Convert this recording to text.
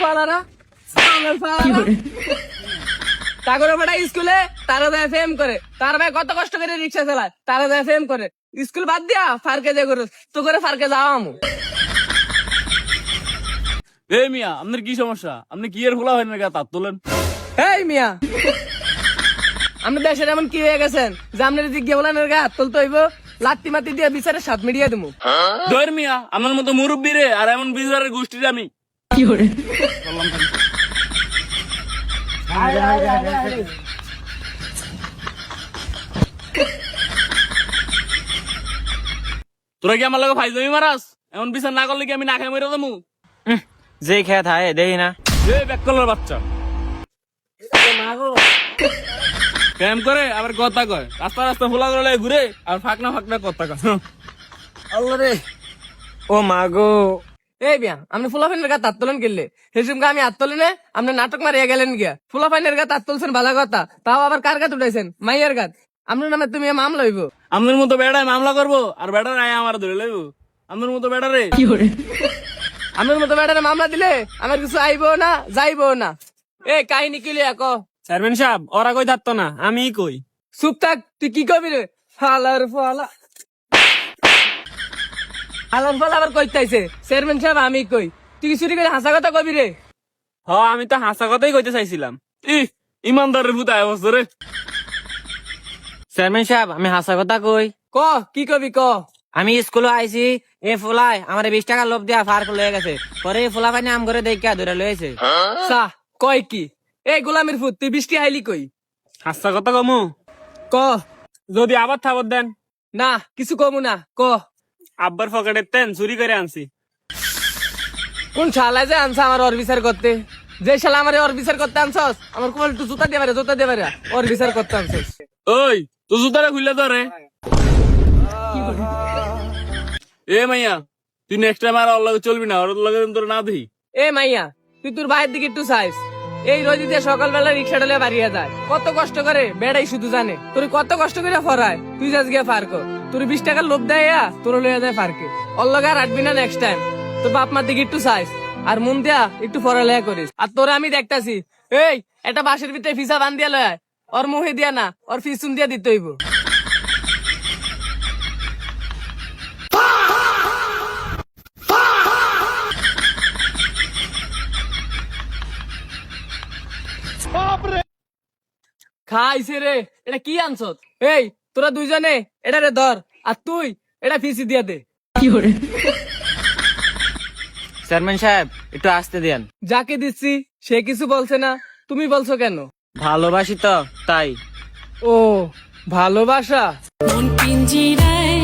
ফালারা তাগরে বেটা স্কুলে তারা যায় ফেম করে, তার ভাই কত কষ্ট করে রিক্সা চালায়, তারা যায় ফেম করে। স্কুল বাদ দিয়া ফারকে যে করো তো করে ফারকে যাওয়া আমু। এই মিয়া আপনার কি সমস্যা? আপনি কি এর খোলা হয় না তার তোলেন? এই মিয়া আপনি দেশের এমন কি হয়ে গেছেন যে আপনার জিজ্ঞা বলেন গা তুলতে হইব, লাত্তি মাতি দিয়ে বিচারে সাত মিডিয়া দেবো। ধর মিয়া আমার মতো মুরব্বী রে আর এমন বিচারের গোষ্ঠীর আমি কি করে তোরা কি আমার লগে ফাইজলামি মারাস? এমন বিচার না করলে কি আমি না খাই মরে যাবো? যে খেয়ে থাকে দেখি না। এই ব্যাককলার বাচ্চা প্রেম করে আবার কথা কয়, রাস্তা রাস্তা ফোলা করে ঘুরে আর ফাঁকনা ফাঁকনা কথা কয়। আল্লাহ রে। ও মা গো, এই বিয়া আপনি ফুলাফাইনের গা তার তোলেন গেলে হেসুম গা আমি হাত তোলে না, আপনি নাটক মারিয়া গেলেন গিয়া। ফুলাফাইনের গা তার তুলছেন ভালো কথা, তাও আবার কার গাত উঠাইছেন? মাইয়ার গাত। আপনার নামে তুমি মামলা হইব। আপনার মতো বেড়ায় মামলা করবো আর বেড়ার আয় আমার ধরে লইব? আপনার মতো বেড়ারে আপনার মতো বেটারে মামলা দিলে আমার কিছু আইবো না যাইবো না। এ কাহিনী কি লিয়া ক। চেয়ারম্যান সাহেব ওরা কই থাকতো না, আমি কই। চুপ থাক, তুই কি কবি রে? ফালার ফালা আলার ফালা আবার কইতাইছে চেয়ারম্যান সাহেব আমি কই, তুই কি চুরি করে হাসা কথা কবি রে? হ আমি তো হাসা কথাই কইতে চাইছিলাম। ইমানদারের ভূত আয় বছরে। চেয়ারম্যান সাহেব আমি হাসা কথা কই। ক কি কবি ক। আমি স্কুলে আইছি, এ ফুলাই আমার 20 টাকা লোভ দিয়া ফার লয়ে গেছে। পরে এই ফুলা পানি আম করে দেখা ধরে লয়েছে। সা কয় কি? এই গোলামের ফুট তুই বৃষ্টি আইলি কই? হাসা কথা কমু ক। যদি আবার থাবত দেন। না কিছু কমু না, ক। আব্বার পকেটের তেন চুরি করে আনছি। কোন শালায় যে আনছা আমার ওর বিচার করতে? যে শালা আমার ওর বিচার করতে আনছস, আমার কোল একটু জুতা দিয়ে জুতা দিয়ে ওর বিচার করতে আনছস। ওই তো জুতারে খুললে ধরে। এ মাইয়া তুই নেক্সট টাইম আর ওর লগে চলবি না, ওর লগে তোর না দেখি। এ মাইয়া তুই তোর ভাইয়ের দিকে একটু চাইস। এই রোদি দিয়ে সকালবেলা রিক্সা ডালে বাড়িয়ে যায়, কত কষ্ট করে বেড়াই শুধু জানে। তোর কত কষ্ট করে ফরায়, তুই যাস গিয়ে ফার্ক তোর 20 টাকার লোভ দেয় তোর লইয়া যায় ফার্কে। ওর লগে আর আটবি না নেক্সট টাইম। তোর বাপ মার দিকে একটু চাইস আর মন দিয়া একটু পড়ালেখা করিস। আর তোরা আমি দেখতাছি এই একটা বাসের ভিতরে ফিসা বান দিয়া লয়, ওর মুহে দিয়া না ওর ফিসুন দিয়া দিতে হইব। খাইছে রে, এটা কি আনছ? এই তোরা দুইজনে এটা রে ধর আর তুই এটা ফিসি দিয়া দে। চেয়ারম্যান সাহেব একটু আসতে দেন। যাকে দিচ্ছি সে কিছু বলছে না, তুমি বলছো কেন? ভালোবাসি তো তাই। ও ভালোবাসা। মন পিঞ্জিরায়